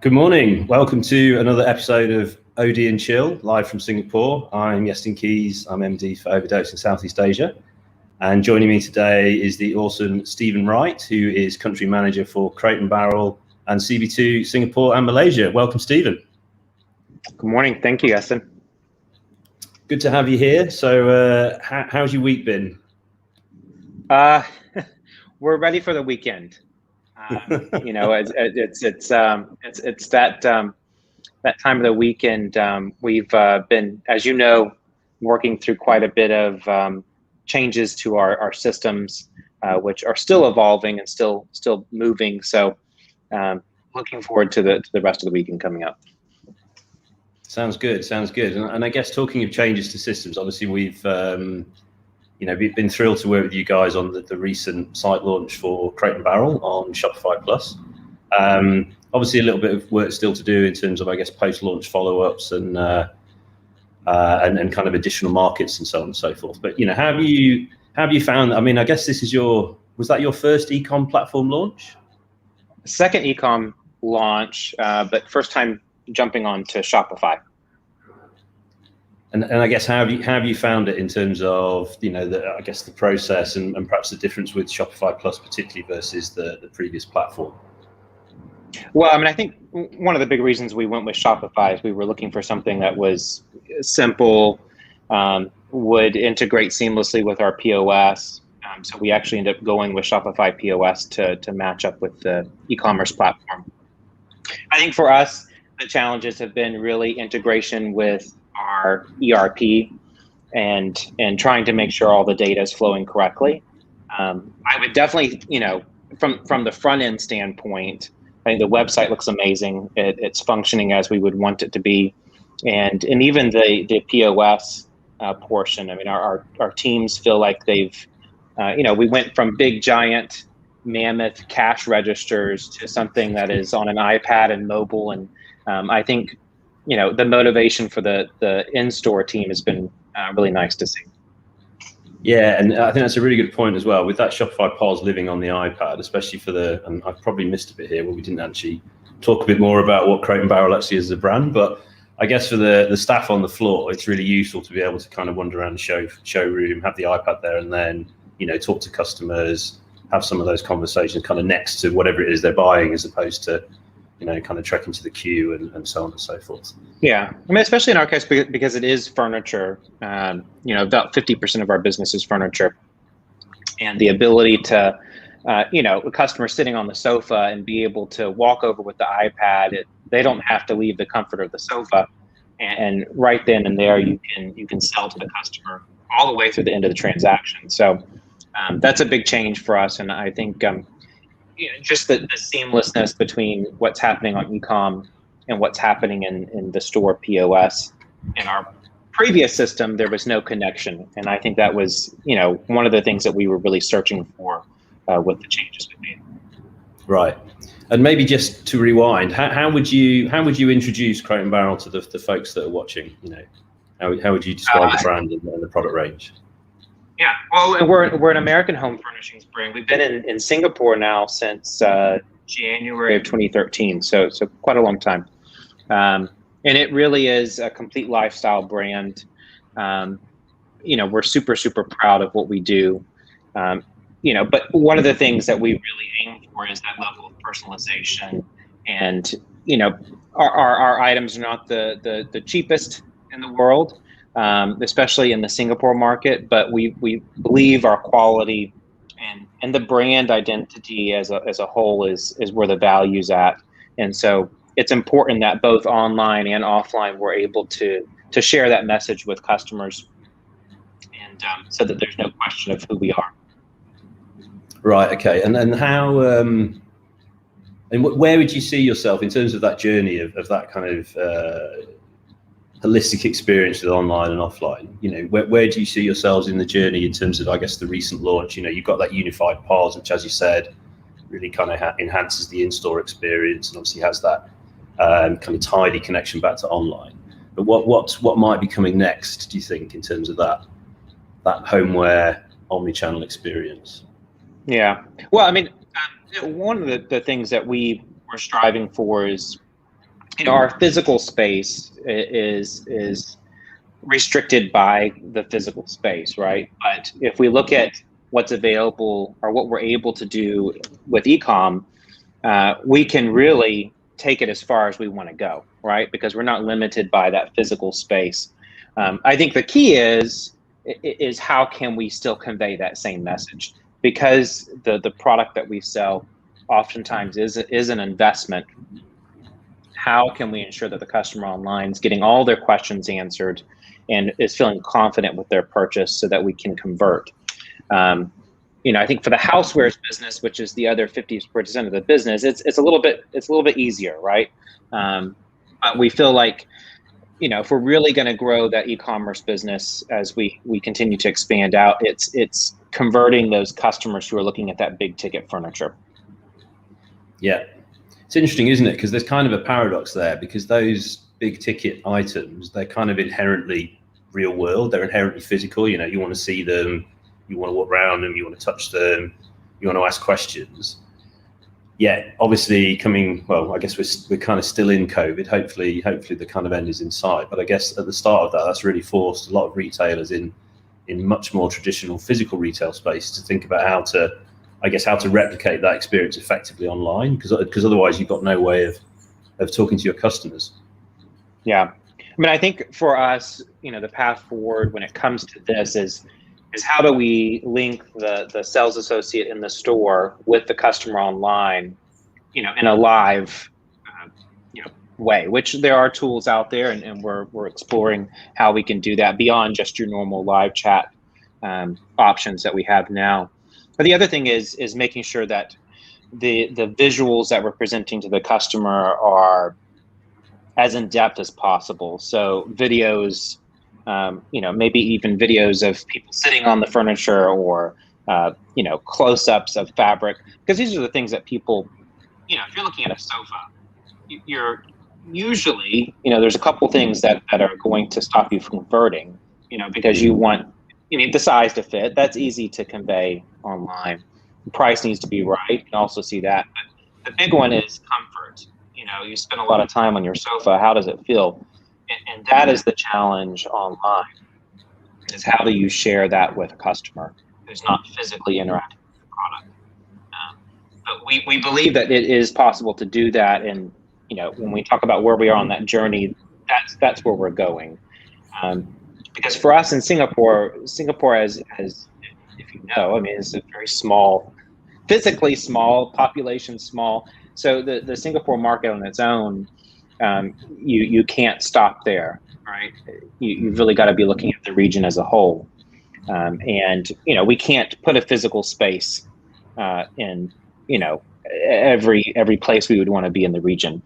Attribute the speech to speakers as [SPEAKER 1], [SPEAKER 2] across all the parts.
[SPEAKER 1] Good morning. Welcome to another episode of OD and Chill, live from Singapore. I'm Iestyn Keys. I'm MD for Overdose in Southeast Asia. And joining me today is the awesome Stephen Wright, who is country manager for Crate&Barrel and CB2 Singapore and Malaysia. Welcome, Stephen.
[SPEAKER 2] Good morning. Thank you, Iestyn.
[SPEAKER 1] Good to have you here. So how's your week been?
[SPEAKER 2] We're ready for the weekend. It's that time of the week, and we've been, as you know, working through quite a bit of changes to our systems, which are still evolving and still moving. So, looking forward to the rest of the weekend coming up.
[SPEAKER 1] Sounds good. And I guess talking of changes to systems, obviously we've been thrilled to work with you guys on the recent site launch for Crate&Barrel on Shopify Plus. Obviously, a little bit of work still to do in terms of, I guess, post-launch follow-ups and kind of additional markets and so on and so forth. But how have you found? I mean, I guess was that your first e-com platform launch?
[SPEAKER 2] Second e-com launch, but first time jumping on to Shopify.
[SPEAKER 1] And I guess how have you found it in terms of the process and perhaps the difference with Shopify Plus particularly versus the previous platform?
[SPEAKER 2] Well, I mean, I think one of the big reasons we went with Shopify is we were looking for something that was simple, would integrate seamlessly with our POS. So we actually ended up going with Shopify POS to match up with the e-commerce platform. I think for us, the challenges have been really integration with our ERP and trying to make sure all the data is flowing correctly. I would definitely, from the front end standpoint, I think the website looks amazing. It's functioning as we would want it to be, and even the POS portion. I mean, our teams feel like they've, we went from big giant mammoth cash registers to something that is on an iPad and mobile, and I think the motivation for the in-store team has been really nice to see.
[SPEAKER 1] Yeah, and I think that's a really good point as well. With that Shopify POS living on the iPad, especially and I've probably missed a bit here where we didn't actually talk a bit more about what Crate&Barrel actually is as a brand, but I guess for the staff on the floor, it's really useful to be able to kind of wander around the showroom, have the iPad there, and then talk to customers, have some of those conversations kind of next to whatever it is they're buying, as opposed to kind of trekking to the queue and so on and so forth.
[SPEAKER 2] Yeah, I mean, especially in our case, because it is furniture, about 50% of our business is furniture. And the ability to, a customer sitting on the sofa and be able to walk over with the iPad, they don't have to leave the comfort of the sofa. And right then and there, you can sell to the customer all the way through the end of the transaction. So that's a big change for us. And I think just the seamlessness between what's happening on e-com and what's happening in the store POS. In our previous system, there was no connection. And I think that was, one of the things that we were really searching for with the changes we made.
[SPEAKER 1] Right. And maybe just to rewind, how would you introduce Crate&Barrel to the folks that are watching? How would you describe the brand and the product range?
[SPEAKER 2] Yeah, well, we're an American home furnishings brand. We've been in Singapore now since January of 2013, so quite a long time. And it really is a complete lifestyle brand. We're super proud of what we do. But one of the things that we really aim for is that level of personalization. And our items are not the cheapest in the world. Especially in the Singapore market, but we believe our quality and the brand identity as a whole is where the value's at. And so it's important that both online and offline we're able to share that message with customers, and so that there's no question of who we are.
[SPEAKER 1] Right. Okay. And how and where would you see yourself in terms of that journey of that kind of holistic experience with online and offline? Where do you see yourselves in the journey in terms of, I guess, the recent launch? You've got that unified POS, which, as you said, really kind of enhances the in-store experience and obviously has that kind of tidy connection back to online. But what might be coming next, do you think, in terms of that homeware omni-channel experience?
[SPEAKER 2] Yeah. Well, I mean, one of the things that we were striving for is, our physical space is restricted by the physical space, right? But if we look at what's available or what we're able to do with e-com, we can really take it as far as we want to go, right? Because we're not limited by that physical space. I think the key is how can we still convey that same message? Because the product that we sell oftentimes is an investment. How can we ensure that the customer online is getting all their questions answered and is feeling confident with their purchase so that we can convert? I think for the housewares business, which is the other 50% of the business, it's a little bit easier, right? But we feel like, if we're really going to grow that e-commerce business as we continue to expand out, it's converting those customers who are looking at that big ticket furniture.
[SPEAKER 1] Yeah, it's interesting, isn't it? Because there's kind of a paradox there, because those big ticket items, they're kind of inherently real world. They're inherently physical. You want to see them, you want to walk around them, you want to touch them, you want to ask questions. Yeah, obviously I guess we're kind of still in COVID. Hopefully the kind of end is in sight. But I guess at the start of that, that's really forced a lot of retailers in much more traditional physical retail space to think about how to replicate that experience effectively online, because otherwise you've got no way of talking to your customers.
[SPEAKER 2] Yeah, I think for us, the path forward when it comes to this is how do we link the sales associate in the store with the customer online, in a live, way, which there are tools out there, and we're exploring how we can do that beyond just your normal live chat options that we have now. But the other thing is making sure that the visuals that we're presenting to the customer are as in depth as possible. So videos, maybe even videos of people sitting on the furniture, or close-ups of fabric, because these are the things that people, if you're looking at a sofa, you're usually, there's a couple things that are going to stop you from converting, because you need the size to fit. That's easy to convey online. The price needs to be right. You can also see that. But the big one is comfort. You spend a lot of time on your sofa. How does it feel? And that is the challenge online, is how do you share that with a customer who's not physically interacting with the product? But we believe that it is possible to do that. And, when we talk about where we are on that journey, that's where we're going. Because for us in Singapore as if you know, it's a very small, physically small, population small. So the Singapore market on its own, you can't stop there, right? You've really got to be looking at the region as a whole. And we can't put a physical space in every place we would want to be in the region.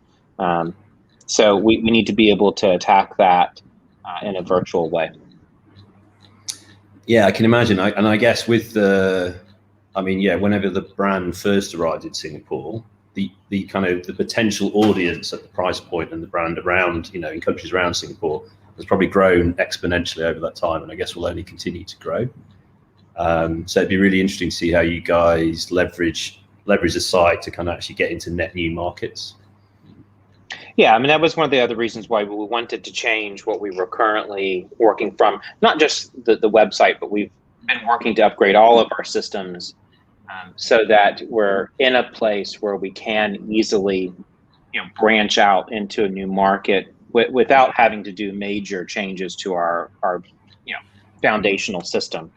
[SPEAKER 2] So we need to be able to attack that in a virtual way.
[SPEAKER 1] Yeah, I can imagine. I guess with whenever the brand first arrived in Singapore, the kind of the potential audience at the price point and the brand around, in countries around Singapore has probably grown exponentially over that time, and I guess will only continue to grow. So it'd be really interesting to see how you guys leverage the site to kind of actually get into net new markets.
[SPEAKER 2] Yeah, that was one of the other reasons why we wanted to change what we were currently working from, not just the website, but we've been working to upgrade all of our systems so that we're in a place where we can easily branch out into a new market without having to do major changes to our foundational system.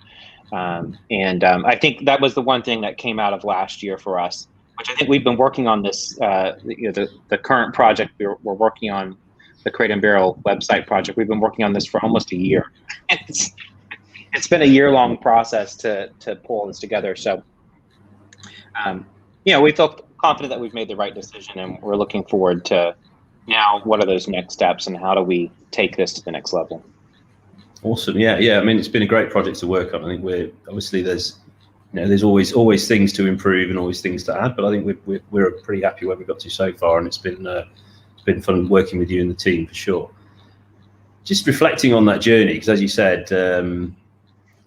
[SPEAKER 2] And I think that was the one thing that came out of last year for us, which I think we've been working on this, the current project we're working on, the Crate&Barrel website project. We've been working on this for almost a year. It's been a year-long process to pull this together. So, we felt confident that we've made the right decision, and we're looking forward to now what are those next steps and how do we take this to the next level.
[SPEAKER 1] Awesome. Yeah. It's been a great project to work on. I think there's always things to improve and always things to add, but I think we're pretty happy where we got to so far, and it's been fun working with you and the team for sure. Just reflecting on that journey, because as you said, the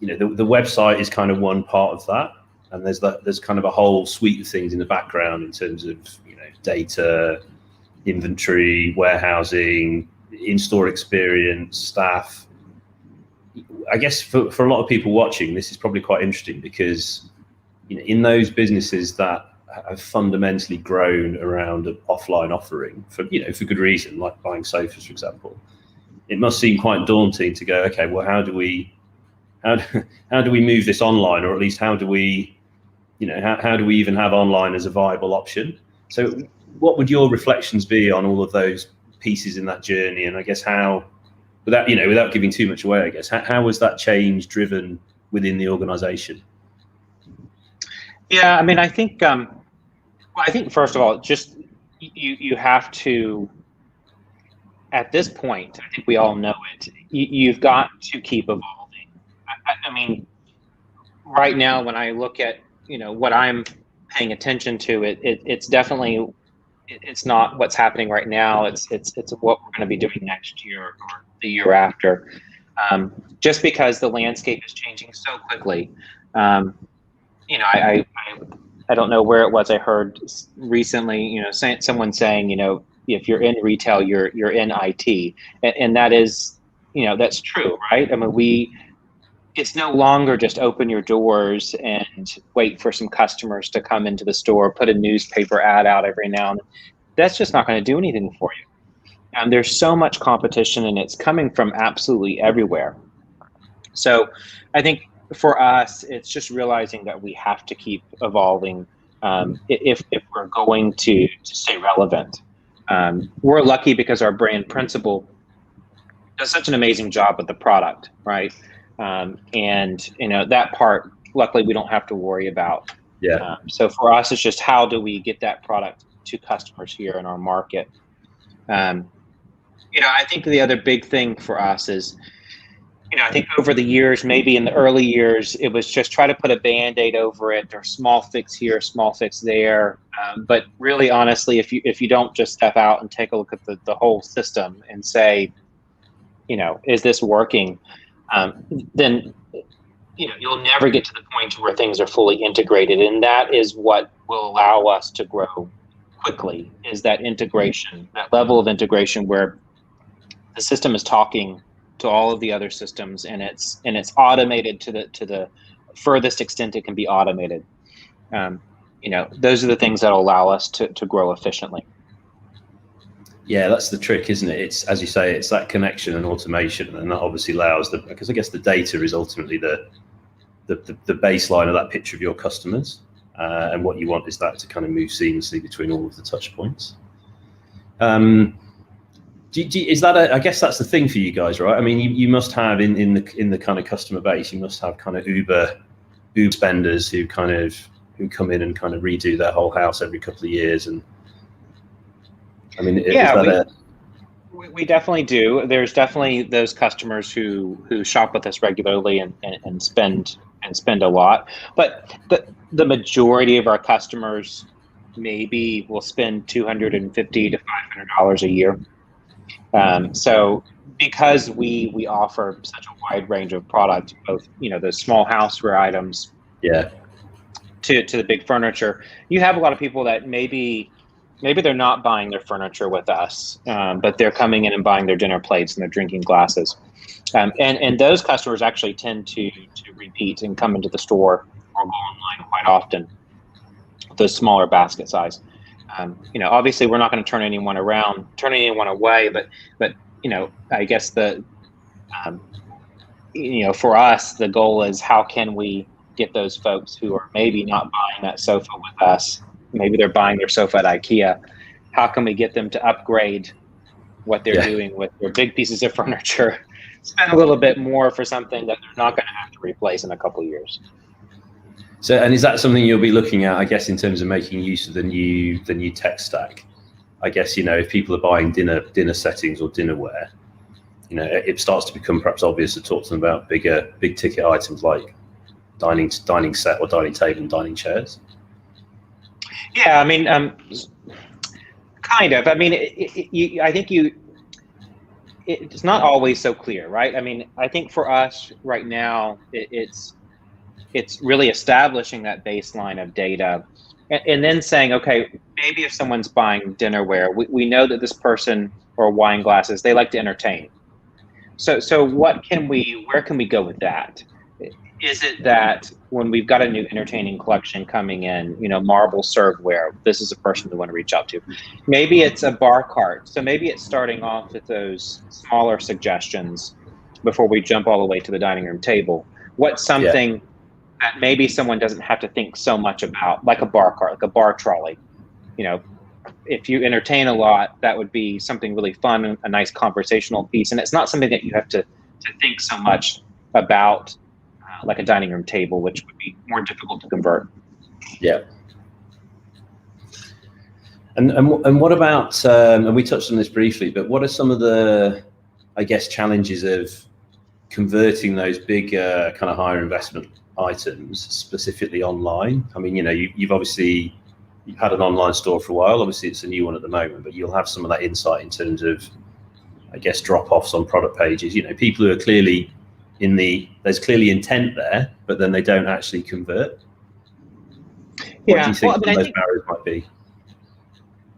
[SPEAKER 1] website is kind of one part of that, and there's kind of a whole suite of things in the background in terms of data, inventory, warehousing, in-store experience, staff. I guess for a lot of people watching, this is probably quite interesting because, you know, in those businesses that have fundamentally grown around an offline offering for good reason, like buying sofas, for example, it must seem quite daunting to go, okay, well, how do we move this online, or at least how do we even have online as a viable option? So what would your reflections be on all of those pieces in that journey? And I guess how, without giving too much away, I guess, how was that change driven within the organization?
[SPEAKER 2] Yeah, I mean, I think first of all, just you have to, at this point, I think we all know it, you've got to keep evolving. I mean, right now, when I look at, what I'm paying attention to, it's definitely, it's not what's happening right now. It's what we're going to be doing next year or the year after. Just because the landscape is changing so quickly. I don't know where it was. I heard recently, someone saying, if you're in retail, you're in IT, and that is, that's true, right? I mean, it's no longer just open your doors and wait for some customers to come into the store, put a newspaper ad out every now and then. That's just not going to do anything for you. And there's so much competition, and it's coming from absolutely everywhere. So I think for us, it's just realizing that we have to keep evolving if we're going to stay relevant. We're lucky because our brand principal does such an amazing job with the product, right? And that part, luckily, we don't have to worry about.
[SPEAKER 1] Yeah.
[SPEAKER 2] So for us, it's just how do we get that product to customers here in our market? I think the other big thing for us is, I think over the years, maybe in the early years, it was just try to put a Band-Aid over it, or small fix here, small fix there. But really, honestly, if you don't just step out and take a look at the whole system and say, is this working? Then you'll never get to the point where things are fully integrated, and that is what will allow us to grow quickly. Is that integration, that level of integration where the system is talking to all of the other systems, and it's automated to the furthest extent it can be automated. Those are the things that will allow us to grow efficiently.
[SPEAKER 1] Yeah, that's the trick, isn't it? It's, as you say, it's that connection and automation, and that obviously allows because I guess the data is ultimately the baseline of that picture of your customers, and what you want is that to kind of move seamlessly between all of the touch points. Is that I guess that's the thing for you guys, right? I mean, you must have in the kind of customer base, you must have kind of Uber spenders who come in and kind of redo their whole house every couple of years. And I mean,
[SPEAKER 2] we definitely do. There's definitely those customers who shop with us regularly and spend a lot. But the majority of our customers maybe will spend $250 to $500 a year. So because we offer such a wide range of products, both those small houseware items, to the big furniture, you have a lot of people that maybe they're not buying their furniture with us, but they're coming in and buying their dinner plates and their drinking glasses, and those customers actually tend to repeat and come into the store or go online quite often. Those smaller basket size. Obviously we're not going to turn anyone away, but I guess for us, the goal is how can we get those folks who are maybe not buying that sofa with us, maybe they're buying their sofa at IKEA, how can we get them to upgrade what they're doing with their big pieces of furniture, spend a little bit more for something that they're not going to have to replace in a couple of years.
[SPEAKER 1] So, and is that something you'll be looking at, I guess, in terms of making use of the new tech stack? I guess, if people are buying dinner settings or dinnerware, it starts to become perhaps obvious to talk to them about big ticket items like dining set or dining table and dining chairs.
[SPEAKER 2] Yeah, I mean, kind of. I mean, I think it's not always so clear, right? I mean, I think for us right now, it's really establishing that baseline of data and then saying, okay, maybe if someone's buying dinnerware, we know that this person, or wine glasses, they like to entertain. So where can we go with that? Is it that when we've got a new entertaining collection coming in, marble serveware, this is a person we want to reach out to. Maybe it's a bar cart. So maybe it's starting off with those smaller suggestions before we jump all the way to the dining room table. What's something that maybe someone doesn't have to think so much about, like a bar cart, like a bar trolley? If you entertain a lot, that would be something really fun, a nice conversational piece. And it's not something that you have to think so much about, like a dining room table, which would be more difficult to convert.
[SPEAKER 1] Yeah. And what about, and we touched on this briefly, but what are some of the, I guess, challenges of converting those big kind of higher investment items specifically online? I mean, you've obviously had an online store for a while. Obviously, it's a new one at the moment, but you'll have some of that insight in terms of, I guess, drop-offs on product pages. People who are clearly there's clearly intent there, but then they don't actually convert. What do you think those barriers might be?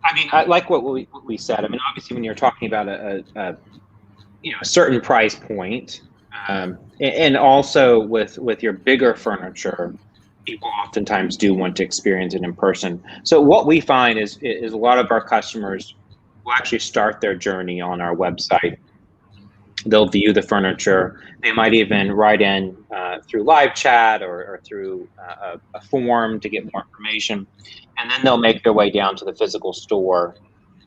[SPEAKER 2] I mean, I like what we said. I mean, obviously, when you're talking about a certain price point, and also with your bigger furniture, people oftentimes do want to experience it in person. So what we find is a lot of our customers will actually start their journey on our website. They'll view the furniture. They might even write in through live chat or through a form to get more information. And then they'll make their way down to the physical store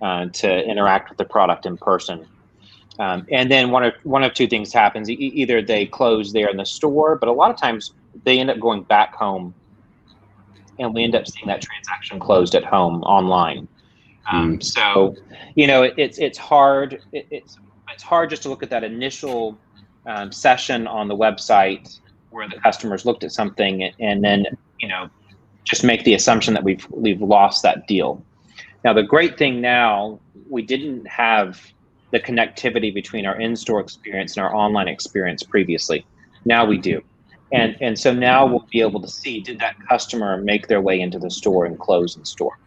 [SPEAKER 2] to interact with the product in person. And then one of two things happens. Either they close there in the store, but a lot of times they end up going back home, and we end up seeing that transaction closed at home online. So, it's hard. It's hard just to look at that initial session on the website where the customers looked at something and then, just make the assumption that we've lost that deal. Now, the great thing now, we didn't have the connectivity between our in-store experience and our online experience previously. Now we do. And so now we'll be able to see, did that customer make their way into the store and close in store?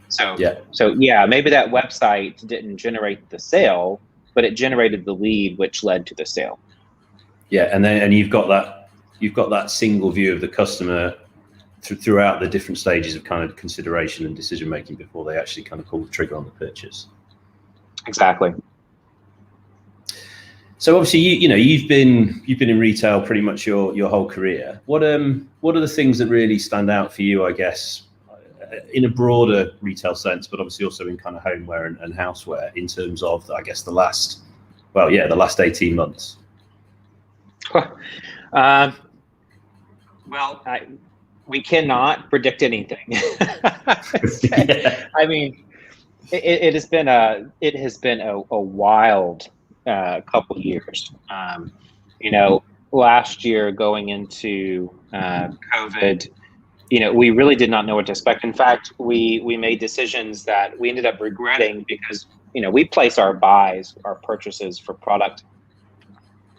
[SPEAKER 2] So maybe that website didn't generate the sale, but it generated the lead, which led to the sale.
[SPEAKER 1] Yeah, and you've got that single view of the customer throughout the different stages of kind of consideration and decision making before they actually kind of pull the trigger on the purchase.
[SPEAKER 2] Exactly.
[SPEAKER 1] So obviously, you've been in retail pretty much your whole career. What are the things that really stand out for you, I guess, in a broader retail sense, but obviously also in kind of homeware and houseware in terms of, I guess, the last 18 months?
[SPEAKER 2] We cannot predict anything. I mean, it has been a wild couple years. Last year going into COVID, we really did not know what to expect. In fact, we made decisions that we ended up regretting because, we place our purchases for product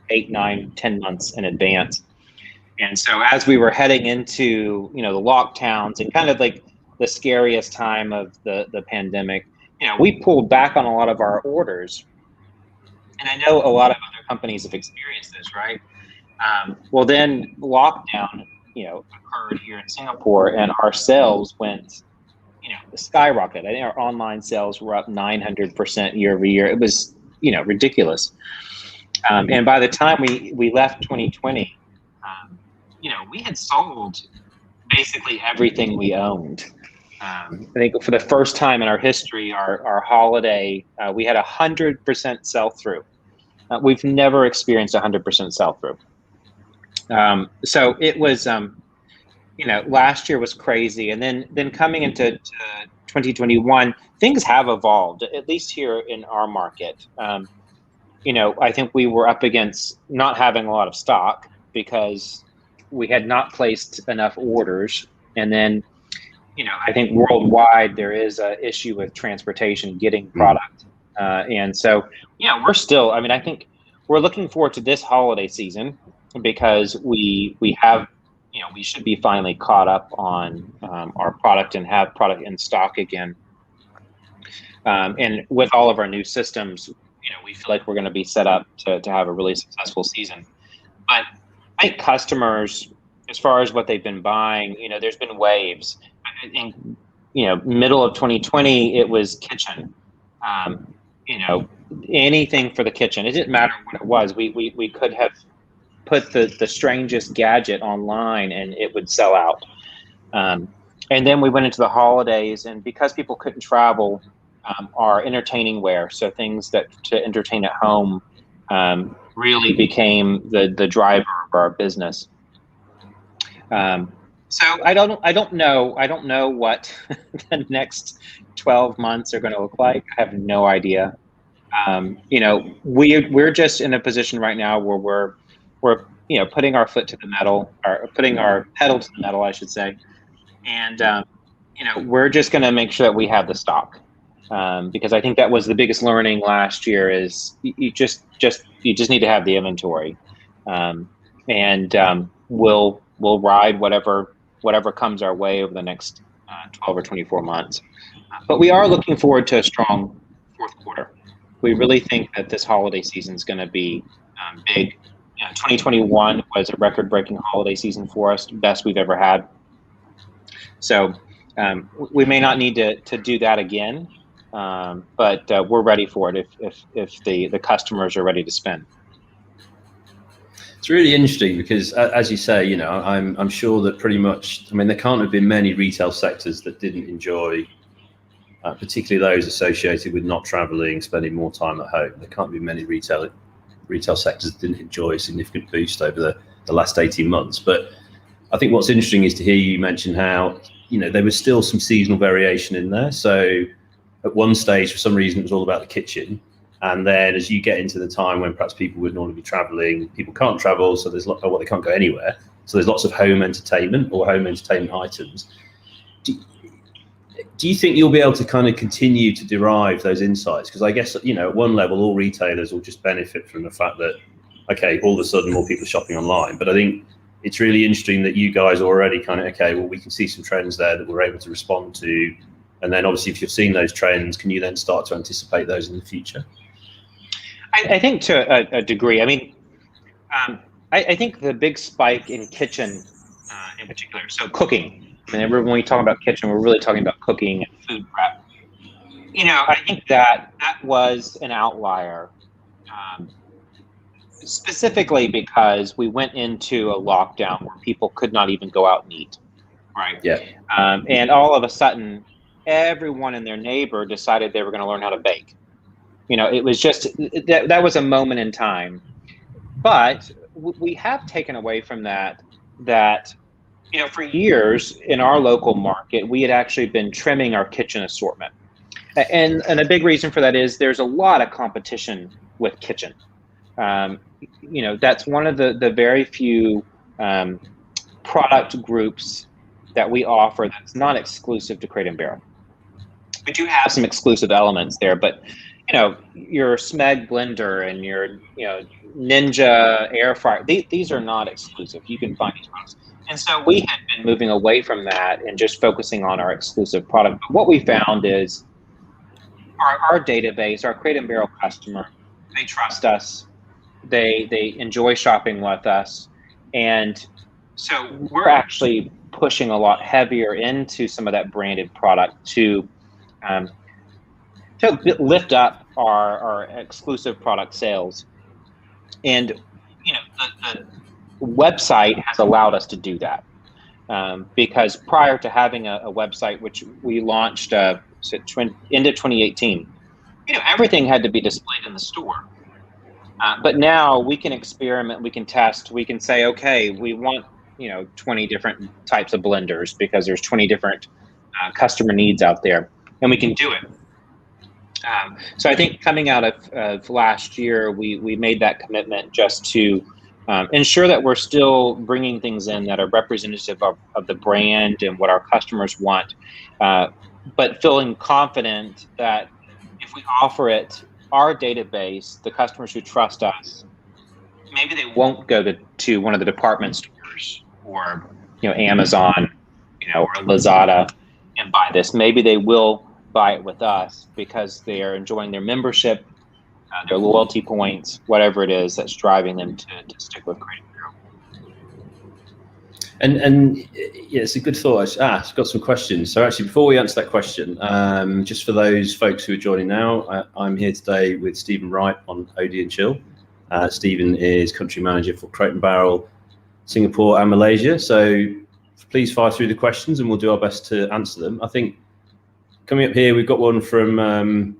[SPEAKER 2] 8, 9, 10 months in advance. And so as we were heading into, the lockdowns and kind of like the scariest time of the pandemic, we pulled back on a lot of our orders. And I know a lot of other companies have experienced this, right? Well, then lockdown, occurred here in Singapore, and our sales went, skyrocketed. I think our online sales were up 900% year over year. It was, ridiculous. And by the time we left 2020, we had sold basically everything we owned. I think for the first time in our history, our holiday, we had 100% sell-through. We've never experienced 100% sell-through. So it was, last year was crazy. And then coming into 2021, things have evolved, at least here in our market. I think we were up against not having a lot of stock because we had not placed enough orders. And then, I think worldwide there is an issue with transportation, getting product. And so, we're still, I think we're looking forward to this holiday season because we have we should be finally caught up on our product and have product in stock again. And with all of our new systems, we feel like we're going to be set up to have a really successful season. But I think customers, as far as what they've been buying, there's been waves. In middle of 2020, it was kitchen. Anything for the kitchen. It didn't matter what it was. We could have put the strangest gadget online and it would sell out. And then we went into the holidays, and because people couldn't travel, our entertaining wear, so things that to entertain at home, really became the driver of our business. So I don't know what the next 12 months are going to look like. I have no idea. We're just in a position right now where we're putting our foot to the metal, or putting our pedal to the metal, I should say, and we're just going to make sure that we have the stock, because I think that was the biggest learning last year. Is you just need to have the inventory, and we'll ride whatever comes our way over the next 12 or 24 months. But we are looking forward to a strong fourth quarter. We really think that this holiday season is going to be big. 2021 was a record-breaking holiday season for us, best we've ever had. So we may not need to do that again, but we're ready for it if the customers are ready to spend.
[SPEAKER 1] It's really interesting because, as you say, I'm sure that pretty much, there can't have been many retail sectors that didn't enjoy, particularly those associated with not traveling, spending more time at home. There can't be many retail sectors that didn't enjoy a significant boost over the last 18 months. But I think what's interesting is to hear you mention how, there was still some seasonal variation in there. So at one stage, for some reason, it was all about the kitchen. And then as you get into the time when perhaps people would normally be traveling, people can't travel, so they can't go anywhere. So there's lots of home entertainment or home entertainment items. Do you think you'll be able to kind of continue to derive those insights? Because I guess, at one level, all retailers will just benefit from the fact that, okay, all of a sudden more people are shopping online. But I think it's really interesting that you guys are already kind of, okay, well, we can see some trends there that we're able to respond to. And then obviously, if you've seen those trends, can you then start to anticipate those in the future?
[SPEAKER 2] I think to a degree. I think the big spike in kitchen in particular, so cooking. When we talk about kitchen, we're really talking about cooking and food prep. I think that was an outlier, specifically because we went into a lockdown where people could not even go out and eat, right? Yeah. And all of a sudden, everyone and their neighbor decided they were going to learn how to bake. It was just that was a moment in time. But we have taken away from that. For years in our local market, we had actually been trimming our kitchen assortment. And a big reason for that is there's a lot of competition with kitchen. That's one of the very few product groups that we offer that's not exclusive to Crate&Barrel. We do have some exclusive elements there, but your Smeg blender and your Ninja air fryer, these are not exclusive. You can find these products. And so we had been moving away from that and just focusing on our exclusive product. But what we found is our database, our Crate&Barrel customer, they trust us. They enjoy shopping with us. And so we're actually pushing a lot heavier into some of that branded product to lift up our exclusive product sales. And the website has allowed us to do that, because prior to having a website, which we launched into 2018, everything had to be displayed in the store. But now we can experiment, we can test, we can say, okay, we want 20 different types of blenders because there's 20 different customer needs out there, and we can do it. So I think coming out of last year, we made that commitment just to ensure that we're still bringing things in that are representative of the brand and what our customers want, but feeling confident that if we offer it, our database, the customers who trust us, maybe they won't go to one of the department stores or Amazon, or Lazada and buy this. Maybe they will buy it with us because they are enjoying their membership, their loyalty points, whatever it is that's driving them to stick with Crate&Barrel.
[SPEAKER 1] And yeah, it's a good thought. I've got some questions. So actually, before we answer that question, just for those folks who are joining now, I'm here today with Stephen Wright on OD and Chill. Stephen is country manager for Crate&Barrel, Singapore and Malaysia. So please fire through the questions and we'll do our best to answer them. I think coming up here, we've got one from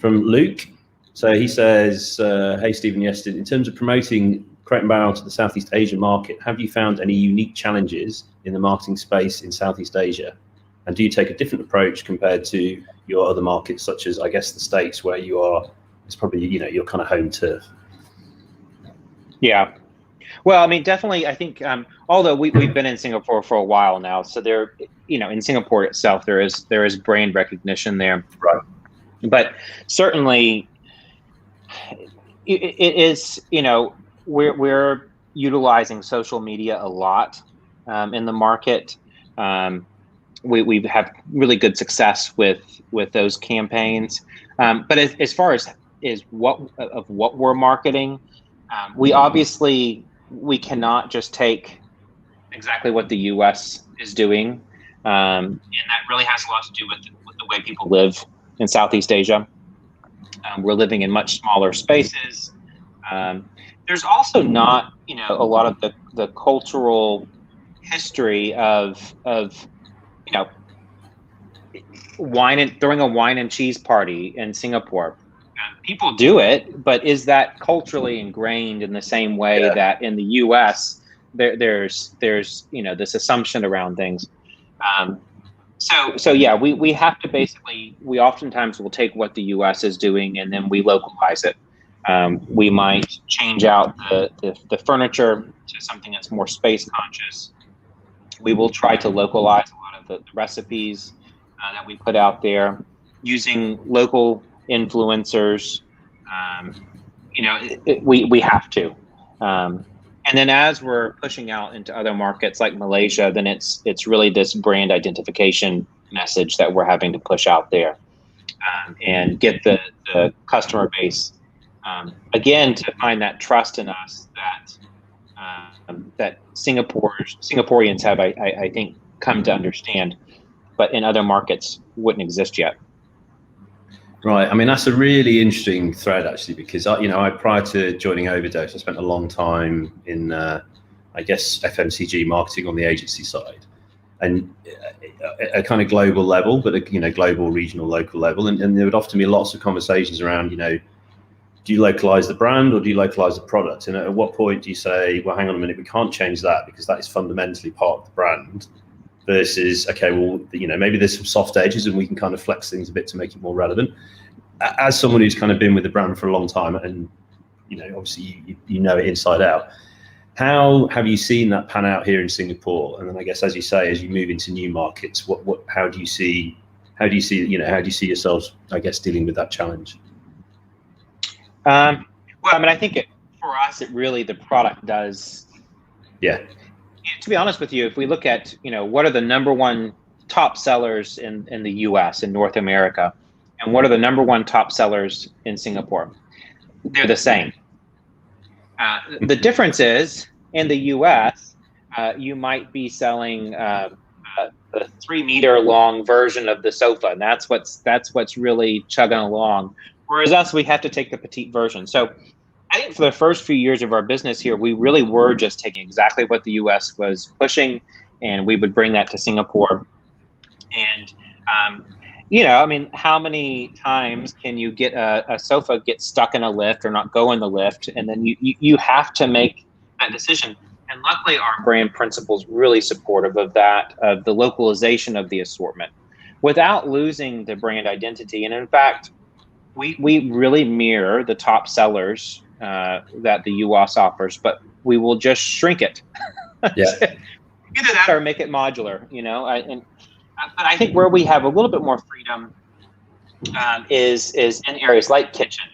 [SPEAKER 1] Luke. So he says, hey, Stephen, Iestyn, in terms of promoting Crate&Barrel to the Southeast Asian market, have you found any unique challenges in the marketing space in Southeast Asia? And do you take a different approach compared to your other markets, such as, I guess, the States, where you are, it's probably, your kind of home turf?
[SPEAKER 2] Yeah. Well, I mean, definitely, I think, although we've been in Singapore for a while now, so there, in Singapore itself, there is brand recognition there.
[SPEAKER 1] Right.
[SPEAKER 2] But certainly, it is, we're utilizing social media a lot in the market. We've had really good success with those campaigns. But as far as what we're marketing, we cannot just take exactly what the U.S. is doing, and that really has a lot to do with the way people live in Southeast Asia. We're living in much smaller spaces. There's also not, a lot of the cultural history of throwing a wine and cheese party in Singapore. People do it, but is that culturally ingrained in the same way that in the U.S. there's this assumption around things? So yeah, we have to we oftentimes will take what the U.S. is doing and then we localize it. We might change out the furniture to something that's more space conscious. We will try to localize a lot of the recipes that we put out there using local influencers. We have to. And then as we're pushing out into other markets like Malaysia, then it's really this brand identification message that we're having to push out there and get the customer base, again, to find that trust in us that Singaporeans have, I think, come to understand, but in other markets wouldn't exist yet.
[SPEAKER 1] Right. I mean, that's a really interesting thread, actually, because I prior to joining Overdose, I spent a long time in, I guess, FMCG marketing on the agency side, and a kind of global level, but global, regional, local level, and there would often be lots of conversations around, do you localize the brand or do you localize the product? And at what point do you say, well, hang on a minute, we can't change that because that is fundamentally part of the brand? Versus, okay, well, maybe there's some soft edges and we can kind of flex things a bit to make it more relevant. As someone who's kind of been with the brand for a long time, and obviously you know it inside out, how have you seen that pan out here in Singapore? And then I guess, as you say, as you move into new markets, how do you see yourselves, I guess, dealing with that challenge?
[SPEAKER 2] Well, I mean, I think for us, the product does. Yeah. To be honest with you, if we look at, what are the number one top sellers in the U.S., in North America, and what are the number one top sellers in Singapore, they're the same. The difference is, in the U.S., you might be selling the 3-meter long version of the sofa, and that's what's really chugging along. Whereas us, we have to take the petite version. So I think for the first few years of our business here, we really were just taking exactly what the U.S. was pushing, and we would bring that to Singapore. And, I mean, how many times can you get a sofa get stuck in a lift or not go in the lift? And then you have to make that decision. And luckily, our brand principle is really supportive of that, of the localization of the assortment, without losing the brand identity. And in fact, we really mirror the top sellers that the U.S. offers, but we will just shrink it. Yeah. Either that or make it modular, but I think where we have a little bit more freedom is in areas like kitchen.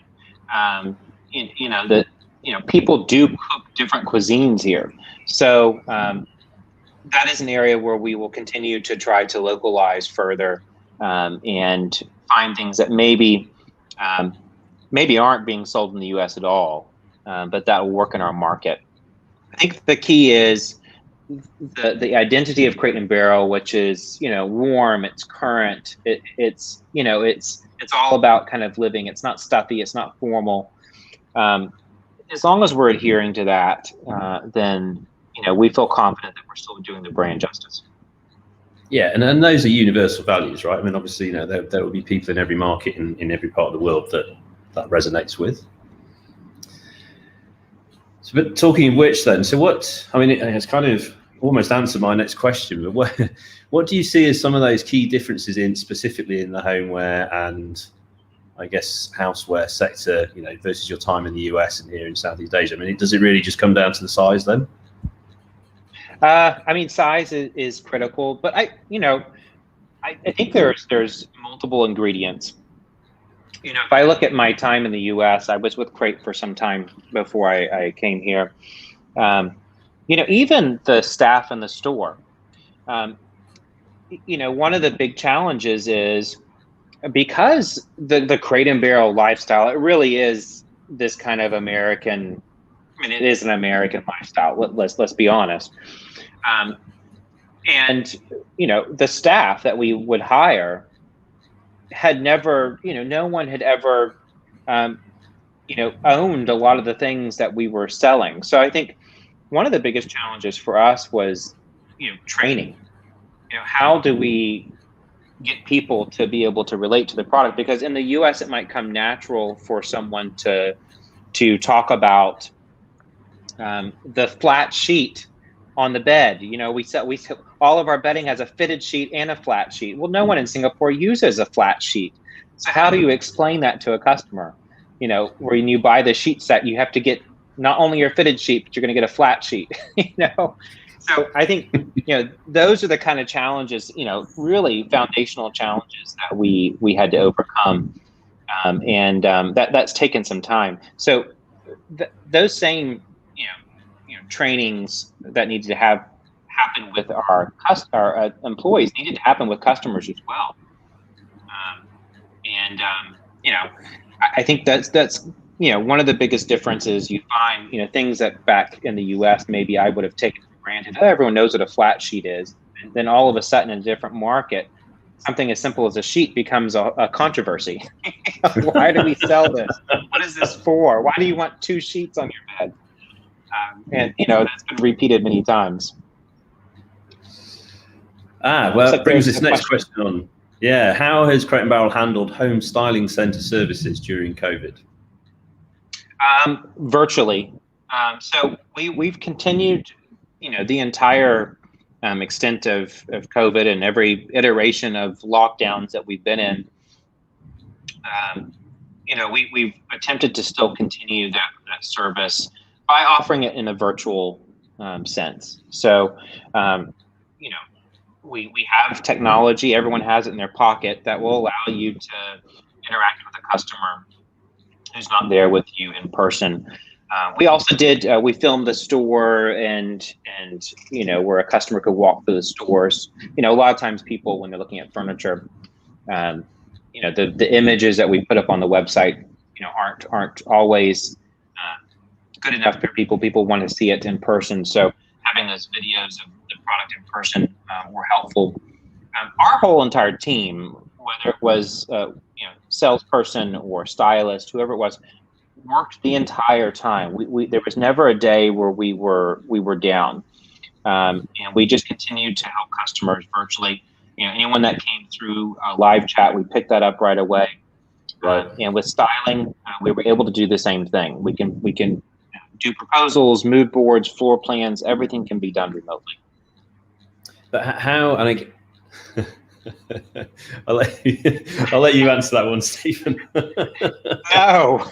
[SPEAKER 2] People do cook different cuisines here. So that is an area where we will continue to try to localize further, and find things that maybe aren't being sold in the U.S. at all, but that will work in our market. I think the key is the identity of Crate and Barrel, which is, warm, it's current, it's all about kind of living. It's not stuffy, it's not formal. As long as we're adhering to that, then we feel confident that we're still doing the brand justice.
[SPEAKER 1] Yeah, and those are universal values, right? I mean, obviously, there will be people in every market in every part of the world that resonates with. So, but talking of which, then, so it's kind of almost answered my next question, but what do you see as some of those key differences specifically in the homeware and, I guess, houseware sector, versus your time in the US and here in Southeast Asia? I mean, does it really just come down to the size then?
[SPEAKER 2] Size is critical, but I think there's multiple ingredients. If I look at my time in the U.S., I was with Crate for some time before I came here. Even the staff in the store. One of the big challenges is because the Crate and Barrel lifestyle, it really is this kind of American. I mean, it is an American lifestyle. Let's be honest. And the staff that we would hire had never, no one had ever, owned a lot of the things that we were selling. So I think one of the biggest challenges for us was, training. How do we get people to be able to relate to the product? Because in the U.S., it might come natural for someone to talk about the flat sheet on the bed. We all of our bedding has a fitted sheet and a flat sheet. Well, no one in Singapore uses a flat sheet. So how do you explain that to a customer? When you buy the sheet set, you have to get not only your fitted sheet, but you're going to get a flat sheet. So I think those are the kind of challenges, really foundational challenges that we had to overcome, and that's taken some time. So those same trainings that needed to happen with our employees needed to happen with customers as well. I think that's one of the biggest differences. You find things that back in the U.S. maybe I would have taken for granted. Everyone knows what a flat sheet is. And then all of a sudden in a different market, something as simple as a sheet becomes a controversy. Why do we sell this? What is this for? Why do you want two sheets on your bed? And that's been repeated many times.
[SPEAKER 1] Well, that brings this next question on. Yeah, how has Crate & Barrel handled home styling center services during COVID?
[SPEAKER 2] Virtually. So we've continued, the entire extent of COVID and every iteration of lockdowns that we've been in. We've attempted to still continue that service by offering it in a virtual sense. So, we have technology, everyone has it in their pocket, that will allow you to interact with a customer who's not there with you in person. We also we filmed the store and where a customer could walk through the stores. A lot of times people, when they're looking at furniture, the images that we put up on the website, aren't always good enough for people. People want to see it in person. So having those videos of the product in person were helpful. Our whole entire team, whether it was salesperson or stylist, whoever it was, worked the entire time. There was never a day where we were down, and we just continued to help customers virtually. Anyone that came through a live chat, we picked that up right away.
[SPEAKER 1] Right.
[SPEAKER 2] And with styling, we were able to do the same thing. We can do proposals, mood boards, floor plans. Everything can be done remotely.
[SPEAKER 1] But how? And I'll let you answer that one, Stephen.
[SPEAKER 2] No,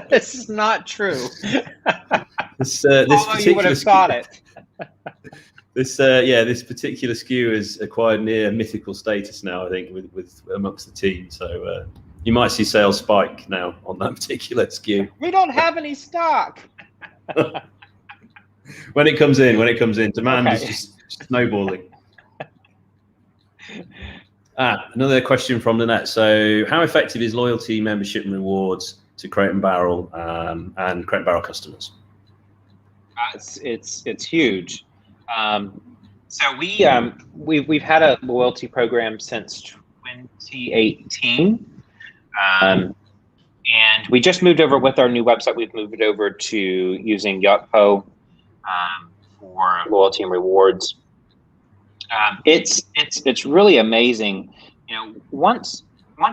[SPEAKER 2] this is not true.
[SPEAKER 1] This
[SPEAKER 2] you would have thought it.
[SPEAKER 1] This particular SKU has acquired near mythical status now, I think, with amongst the team. So you might see sales spike now on that particular SKU.
[SPEAKER 2] We don't have any stock.
[SPEAKER 1] When it comes in, demand is snowballing. Another question from the net. So how effective is loyalty, membership and rewards to Crate&Barrel and Crate&Barrel customers?
[SPEAKER 2] It's huge. So we've had a loyalty program since 2018. And we just moved over with our new website. We've moved over to using Yotpo for loyalty and rewards. It's really amazing. Once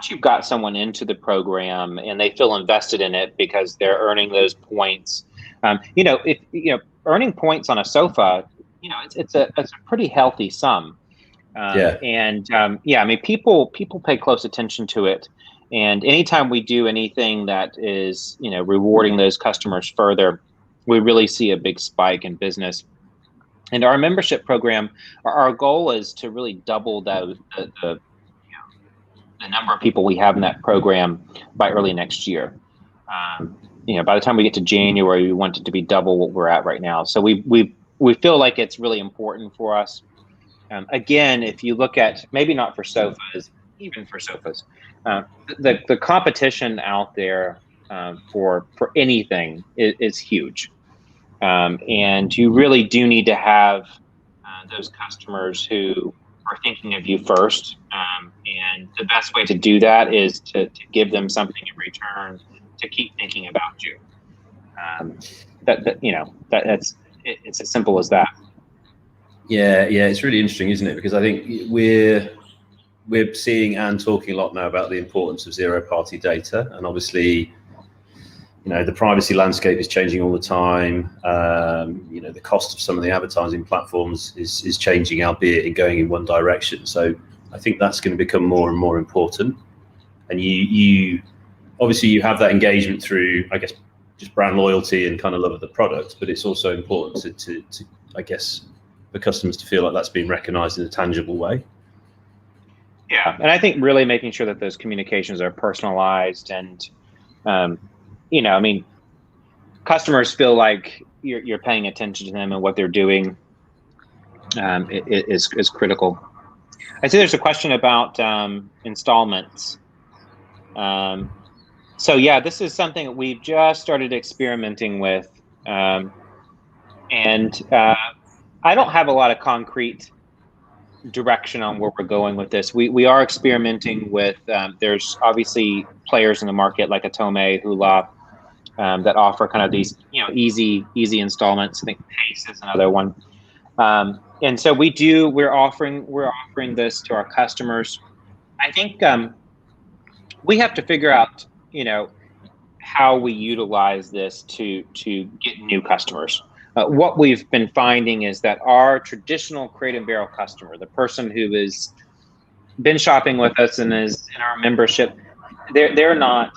[SPEAKER 2] you've got someone into the program and they feel invested in it because they're earning those points. If earning points on a sofa, it's a pretty healthy sum. People pay close attention to it. And anytime we do anything that is, rewarding those customers further, we really see a big spike in business. And our membership program, our goal is to really double the number of people we have in that program by early next year. By the time we get to January, we want it to be double what we're at right now. So we feel like it's really important for us. Again, if you look at, maybe not for sofas, even for sofas, the competition out there for anything is huge. And you really do need to have those customers who are thinking of you first. And the best way to do that is to give them something in return to keep thinking about you. It's as simple as that.
[SPEAKER 1] Yeah, it's really interesting, isn't it? Because I think we're seeing and talking a lot now about the importance of zero-party data, and obviously, the privacy landscape is changing all the time. The cost of some of the advertising platforms is changing, albeit going in one direction. So I think that's going to become more and more important. And you obviously you have that engagement through, I guess, just brand loyalty and kind of love of the product, but it's also important to I guess, for customers to feel like that's being recognized in a tangible way.
[SPEAKER 2] Yeah, and I think really making sure that those communications are personalized and, customers feel like you're paying attention to them and what they're doing is critical. I see there's a question about installments. So yeah, this is something that we've just started experimenting with. And I don't have a lot of concrete direction on where we're going with this. We are experimenting with, there's obviously players in the market like Atome, Hula, that offer kind of these, easy installments. I think Pace is another one. And so we're offering this to our customers. I think we have to figure out, how we utilize this to get new customers. What we've been finding is that our traditional Crate&Barrel customer, the person who has been shopping with us and is in our membership, they're not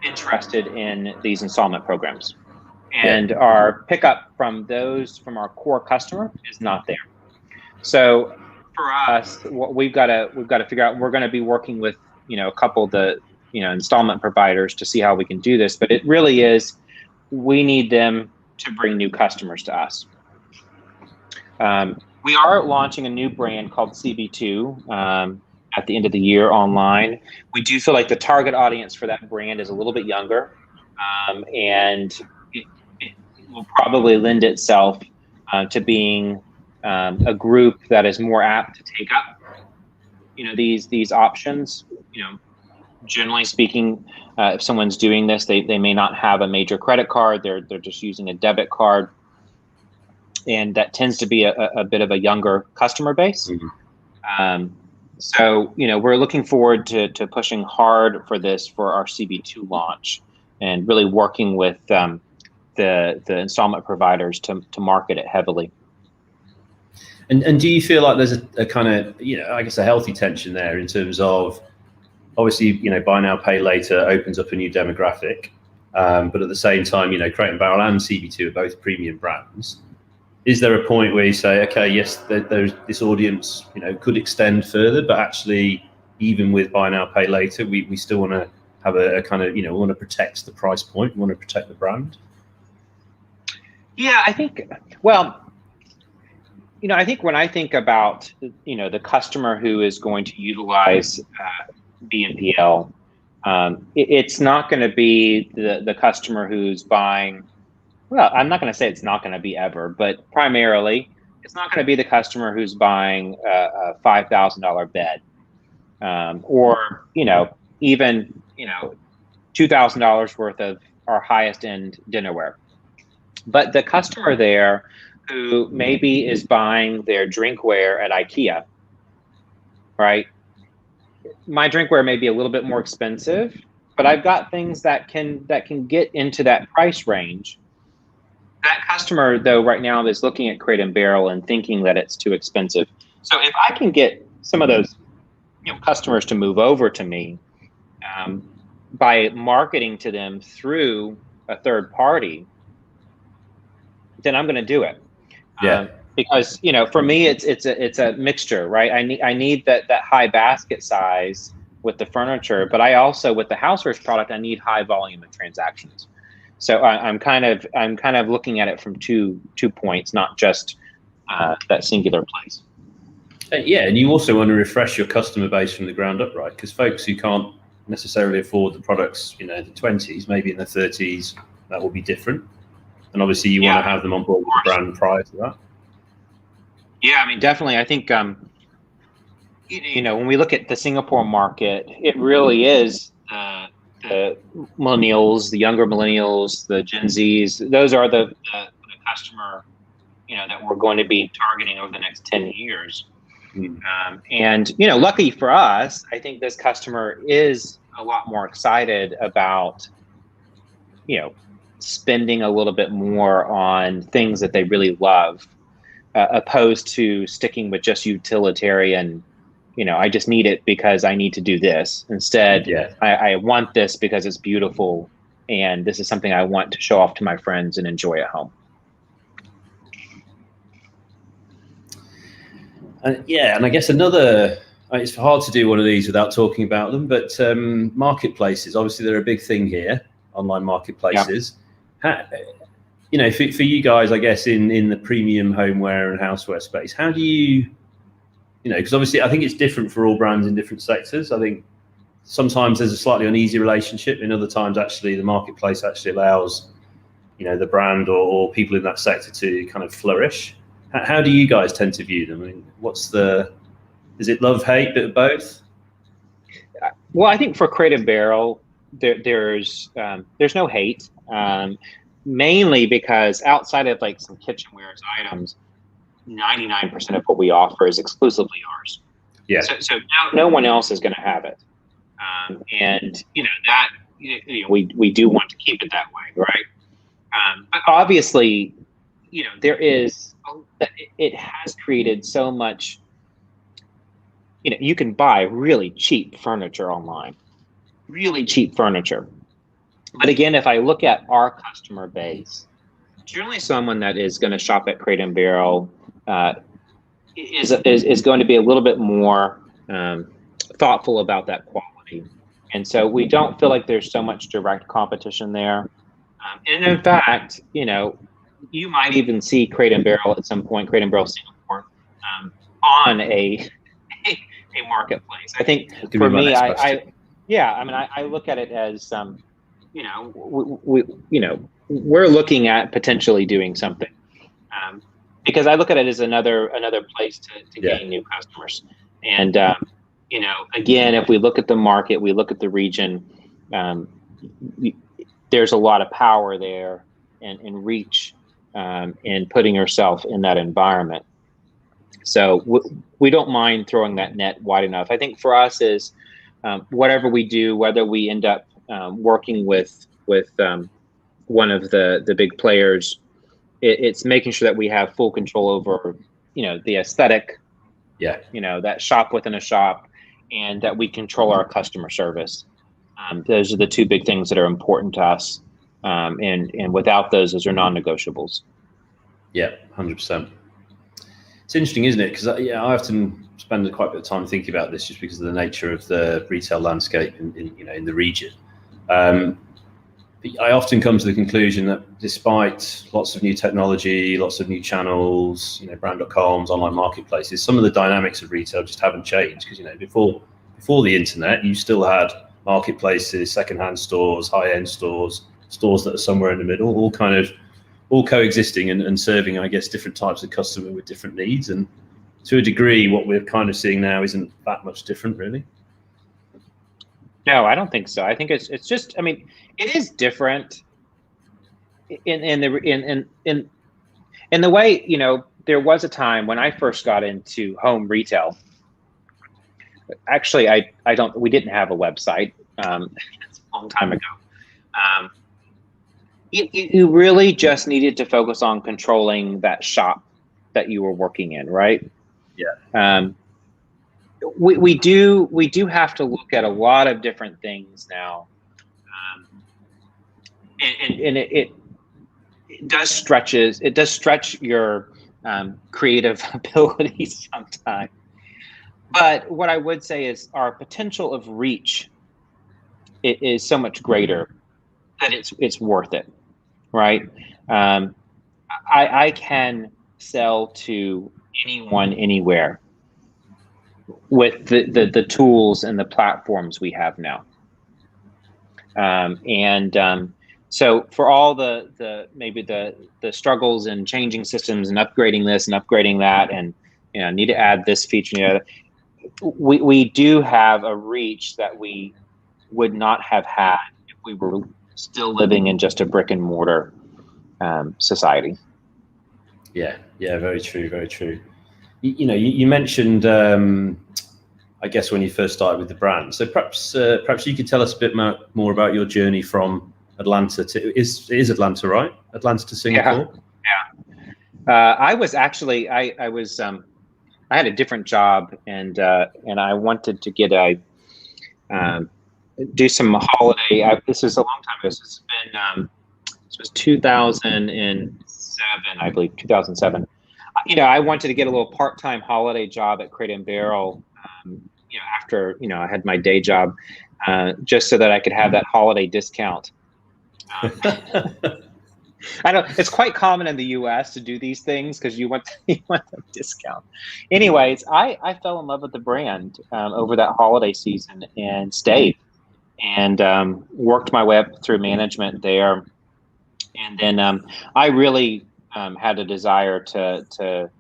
[SPEAKER 2] interested in these installment programs. And our pickup from our core customer is not there. So for us, what we've got to figure out, we're going to be working with, a couple of the, installment providers to see how we can do this. But it really is, we need them to bring new customers to us. We are launching a new brand called CB2 at the end of the year online. We do feel like the target audience for that brand is a little bit younger, and it will probably lend itself to being a group that is more apt to take up, these options. Generally speaking, if someone's doing this, they may not have a major credit card. They're just using a debit card, and that tends to be a bit of a younger customer base. Mm-hmm. So we're looking forward to pushing hard for this for our CB2 launch, and really working with the installment providers to market it heavily.
[SPEAKER 1] And do you feel like there's a kind of I guess a healthy tension there in terms of, obviously, buy now, pay later opens up a new demographic, but at the same time, Crate&Barrel and CB2 are both premium brands. Is there a point where you say, okay, yes, there's this audience, could extend further, but actually, even with buy now, pay later, we still want to have a kind of, we want to protect the price point, we want to protect the brand?
[SPEAKER 2] Yeah, I think, well, I think when I think about, the customer who is going to utilize BNPL, it's not going to be the customer who's buying. Well, I'm not going to say it's not going to be ever, but primarily, it's not going to be the customer who's buying a $5,000 bed, or even $2,000 worth of our highest end dinnerware. But the customer there who maybe is buying their drinkware at IKEA, right? My drinkware may be a little bit more expensive, but I've got things that can get into that price range. That customer, though, right now is looking at Crate&Barrel and thinking that it's too expensive. So if I can get some of those customers to move over to me by marketing to them through a third party, then I'm going to do it.
[SPEAKER 1] Yeah.
[SPEAKER 2] Because for me, it's a mixture, right? I need that high basket size with the furniture, but I also, with the housewares product, I need high volume of transactions. So I'm kind of looking at it from two points, not just that singular place.
[SPEAKER 1] Yeah, and you also want to refresh your customer base from the ground up, right? Because folks who can't necessarily afford the products, in the 20s, maybe in the 30s, that will be different. And obviously, you want to have them on board with the brand prior to that.
[SPEAKER 2] Yeah, I mean, definitely. I think, when we look at the Singapore market, it really is the millennials, the younger millennials, the Gen Zs. Those are the customer, that we're going to be targeting over the next 10 years. And, lucky for us, I think this customer is a lot more excited about, spending a little bit more on things that they really love, opposed to sticking with just utilitarian, I just need it because I need to do this. Instead, I want this because it's beautiful, and this is something I want to show off to my friends and enjoy at home.
[SPEAKER 1] And I guess it's hard to do one of these without talking about them, but marketplaces, obviously they're a big thing here, online marketplaces. Yeah. For you guys, I guess, in the premium homeware and houseware space, how do you, because obviously I think it's different for all brands in different sectors. I think sometimes there's a slightly uneasy relationship, and other times actually the marketplace actually allows, the brand or people in that sector to kind of flourish. How do you guys tend to view them? I mean, is it love, hate, bit of both?
[SPEAKER 2] Well, I think for Crate&Barrel, there's no hate, mainly because outside of like some kitchenwares items, 99% of what we offer is exclusively ours. Yeah. So no one else is going to have it, and that we do want to keep it that way, right? But obviously, it has created so much. You can buy really cheap furniture online, really cheap furniture. But again, if I look at our customer base, generally someone that is going to shop at Crate&Barrel is going to be a little bit more thoughtful about that quality. And so we don't feel like there's so much direct competition there. And in fact, you might even see Crate&Barrel at some point, Crate&Barrel Singapore, on a marketplace. I think for me, I look at it as we're looking at potentially doing something, because I look at it as another place to gain new customers. And again, if we look at the market, we look at the region, there's a lot of power there and reach in putting yourself in that environment. So we don't mind throwing that net wide enough. I think for us is whatever we do, whether we end up working with one of the big players, it's making sure that we have full control over the aesthetic, that shop within a shop, and that we control our customer service. Those are the two big things that are important to us, and without those are non-negotiables.
[SPEAKER 1] Yeah, 100%. It's interesting, isn't it? Because I often spend quite a bit of time thinking about this, just because of the nature of the retail landscape in the region. I often come to the conclusion that despite lots of new technology, lots of new channels, brand.coms, online marketplaces, some of the dynamics of retail just haven't changed. Because before the internet, you still had marketplaces, secondhand stores, high-end stores that are somewhere in the middle, all coexisting and serving, I guess, different types of customer with different needs. And to a degree, what we're kind of seeing now isn't that much different, really.
[SPEAKER 2] No, I don't think so. I think it's just, it is different in the way, there was a time when I first got into home retail. Actually, we didn't have a website. It's a long time ago. You really just needed to focus on controlling that shop that you were working in, right?
[SPEAKER 1] Yeah.
[SPEAKER 2] We do have to look at a lot of different things now, and it does stretch your creative abilities sometimes. But what I would say is our potential of reach is so much greater that it's worth it, right? I can sell to anyone, anywhere, with the tools and the platforms we have now. So for all the maybe the struggles and changing systems and upgrading this and upgrading that, and need to add this feature, we do have a reach that we would not have had if we were still living in just a brick and mortar society.
[SPEAKER 1] Yeah, very true, very true. You mentioned, I guess, when you first started with the brand. So perhaps you could tell us a bit more about your journey from Atlanta to is Atlanta, right? Atlanta to Singapore.
[SPEAKER 2] Yeah. I was actually I had a different job, and I wanted to get do some holiday. This was a long time ago. This was 2007, I believe, 2007. I wanted to get a little part-time holiday job at Crate&Barrel, after, I had my day job, just so that I could have that holiday discount. I know it's quite common in the U.S. to do these things because you want the discount. Anyways, I fell in love with the brand over that holiday season and stayed and worked my way up through management there. And then I really had a desire to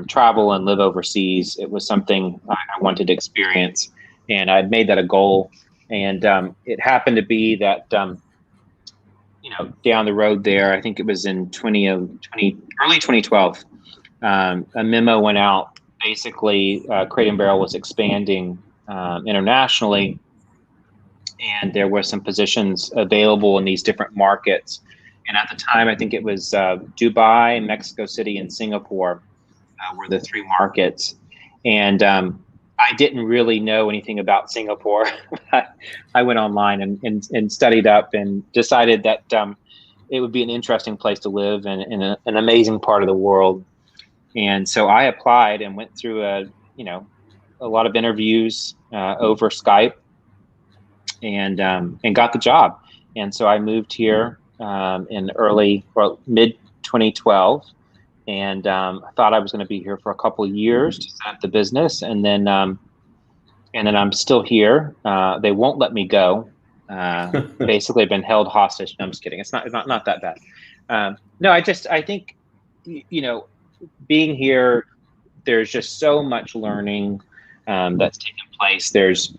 [SPEAKER 2] travel and live overseas. It was something I wanted to experience, and I'd made that a goal. And it happened to be that, down the road there, I think it was in early 2012, a memo went out. Basically, Crate&Barrel was expanding internationally, and there were some positions available in these different markets. And at the time, I think it was Dubai, Mexico City, and Singapore were the three markets. And I didn't really know anything about Singapore. I went online and studied up and decided that it would be an interesting place to live and in an amazing part of the world. And so I applied and went through a lot of interviews over Skype and got the job. And so I moved here in mid 2012, and I thought I was going to be here for a couple of years to set up the business, and then I'm still here. They won't let me go. Basically, I've been held hostage. No, I'm just kidding. It's not that bad. No, I think being here, there's just so much learning that's taken place. There's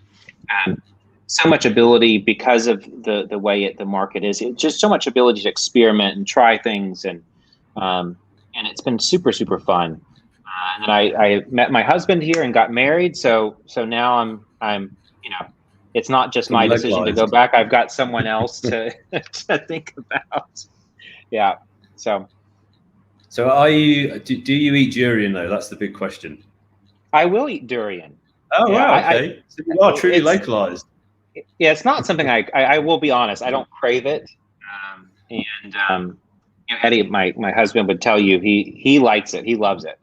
[SPEAKER 2] so much ability because of the way the market is. It's just so much ability to experiment and try things, and it's been super, super fun. And then I met my husband here and got married. So now I'm it's not just my decision to go back. I've got someone else to think about. Yeah. So
[SPEAKER 1] are you? Do you eat durian though? That's the big question.
[SPEAKER 2] I will eat durian.
[SPEAKER 1] Oh yeah, wow, okay. So you are truly localized.
[SPEAKER 2] Yeah, it's not something I will be honest, I don't crave it. Eddie, my husband, would tell you he likes it, he loves it.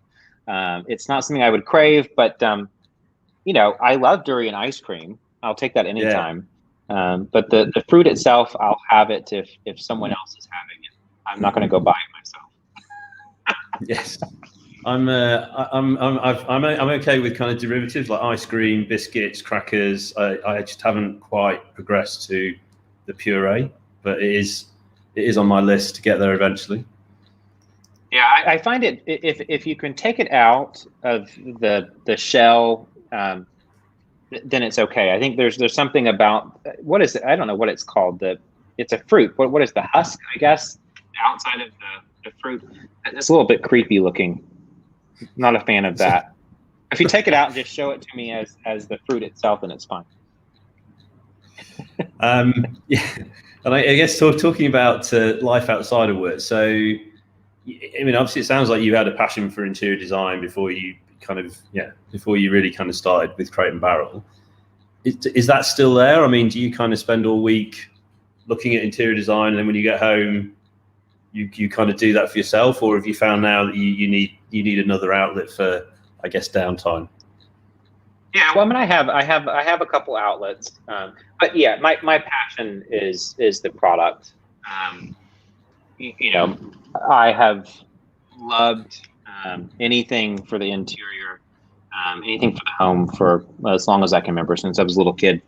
[SPEAKER 2] It's not something I would crave, but I love durian ice cream. I'll take that anytime. But the fruit itself, I'll have it if someone else is having it. I'm not going to go buy it myself.
[SPEAKER 1] Yes, I'm okay with kind of derivatives like ice cream, biscuits, crackers. I just haven't quite progressed to the puree, but it is on my list to get there eventually.
[SPEAKER 2] Yeah, I find it, if you can take it out of the shell, then it's okay. I think there's something about, what is it? I don't know what it's called. It's a fruit. What is the husk, I guess? The outside of the fruit. It's a little bit creepy looking. Not a fan of that. If you take it out and just show it to me as the fruit itself, then it's fine.
[SPEAKER 1] Yeah, and I guess talking about life outside of work. So, I mean, obviously, it sounds like you had a passion for interior design before you really kind of started with Crate&Barrel. Is that still there? I mean, do you kind of spend all week looking at interior design, and then when you get home, you kind of do that for yourself, or have you found now that you need another outlet for, I guess, downtime?
[SPEAKER 2] Yeah, well, I mean, I have a couple outlets, but yeah, my passion is the product. I have loved anything for the interior, anything for the home for as long as I can remember, since I was a little kid.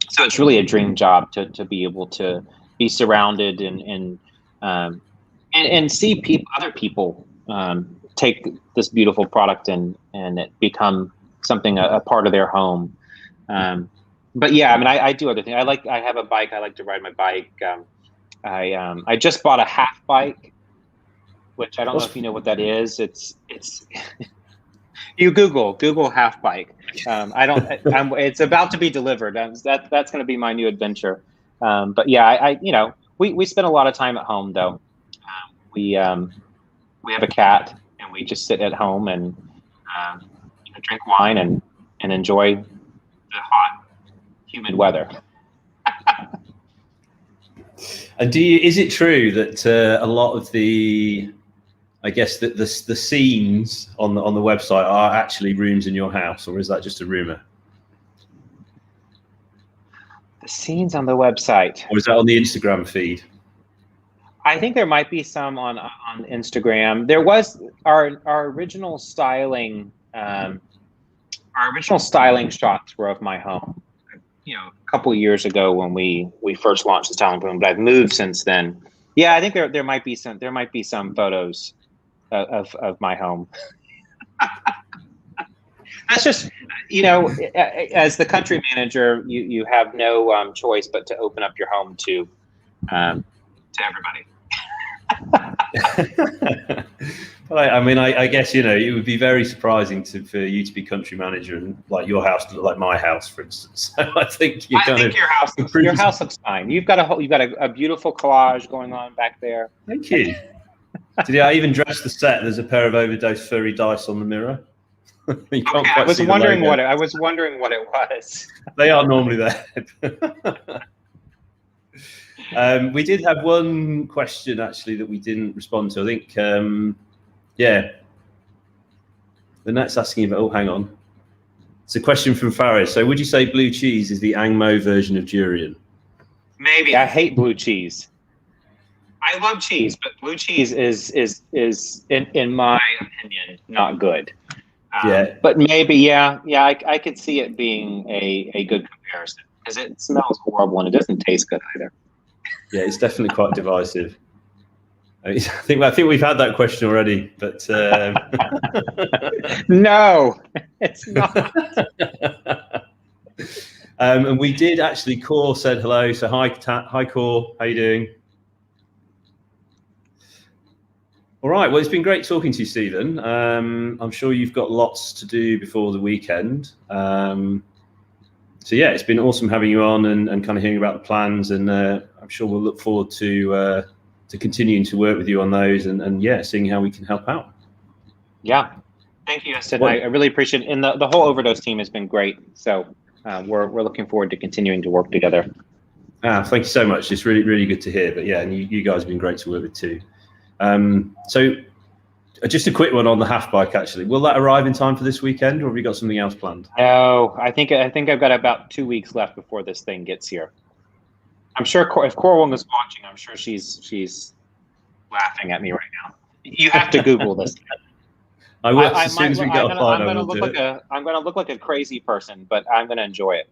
[SPEAKER 2] So it's really a dream job to be able to be surrounded and see other people take this beautiful product and it become something a part of their home. But yeah, I mean, I do other things. I have a bike. I like to ride my bike. I just bought a half bike, which I don't know if you know what that is. It's you Google half bike. It's about to be delivered. That's going to be my new adventure. But yeah, we spend a lot of time at home though. We have a cat and we just sit at home and drink wine and enjoy the hot, humid weather.
[SPEAKER 1] And is it true that a lot of the, I guess that the scenes on the website are actually rooms in your house, or is that just a rumor?
[SPEAKER 2] The scenes on the website,
[SPEAKER 1] or is that on the Instagram feed?
[SPEAKER 2] I think there might be some on Instagram. There was our original styling. Our original styling shots were of my home. A couple of years ago when we first launched the styling room, but I've moved since then. Yeah, I think there might be some photos of my home. That's just, as the country manager, you have no choice but to open up your home to everybody.
[SPEAKER 1] Well, I mean, I guess it would be very surprising for you to be country manager and like your house to look like my house, for instance. So I think your
[SPEAKER 2] house looks fine. You've got a beautiful collage going on back there.
[SPEAKER 1] Thank you. Did I even dress the set? There's a pair of Overdose furry dice on the mirror.
[SPEAKER 2] I was wondering what it was.
[SPEAKER 1] They are normally there. We did have one question actually that we didn't respond to. I think, the net's asking about. Oh, hang on. It's a question from Faris. So, would you say blue cheese is the Ang Mo version of Durian?
[SPEAKER 2] Maybe. I hate blue cheese. I love cheese, but blue cheese is in my opinion not good. But maybe, I could see it being a good comparison because it smells horrible and it doesn't taste good either.
[SPEAKER 1] Yeah, it's definitely quite divisive. I think we've had that question already, but
[SPEAKER 2] no, it's not.
[SPEAKER 1] And we did actually. Core said hello. So hi, Core. How you doing? All right. Well, it's been great talking to you, Stephen. I'm sure you've got lots to do before the weekend. So yeah, it's been awesome having you on and kind of hearing about the plans, and I'm sure we'll look forward to continuing to work with you on those and seeing how we can help out. Yeah,
[SPEAKER 2] thank you, Iestyn. I really appreciate it, and the whole Overdose team has been great. So we're looking forward to continuing to work together.
[SPEAKER 1] Thank you so much. It's really, really good to hear. But yeah, and you guys have been great to work with too. So Just a quick one on the half bike, actually. Will that arrive in time for this weekend, or have you got something else planned?
[SPEAKER 2] No, I think I've got about 2 weeks left before this thing gets here. I'm sure if Corwin is watching, I'm sure she's laughing at me right now. You have to Google this.
[SPEAKER 1] I will. As soon as we get offline,
[SPEAKER 2] I'm going to look like a crazy person, but I'm going to enjoy it.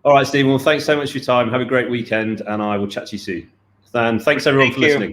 [SPEAKER 1] All right, Stephen. Well, thanks so much for your time. Have a great weekend, and I will chat to you soon. And thanks everyone for listening.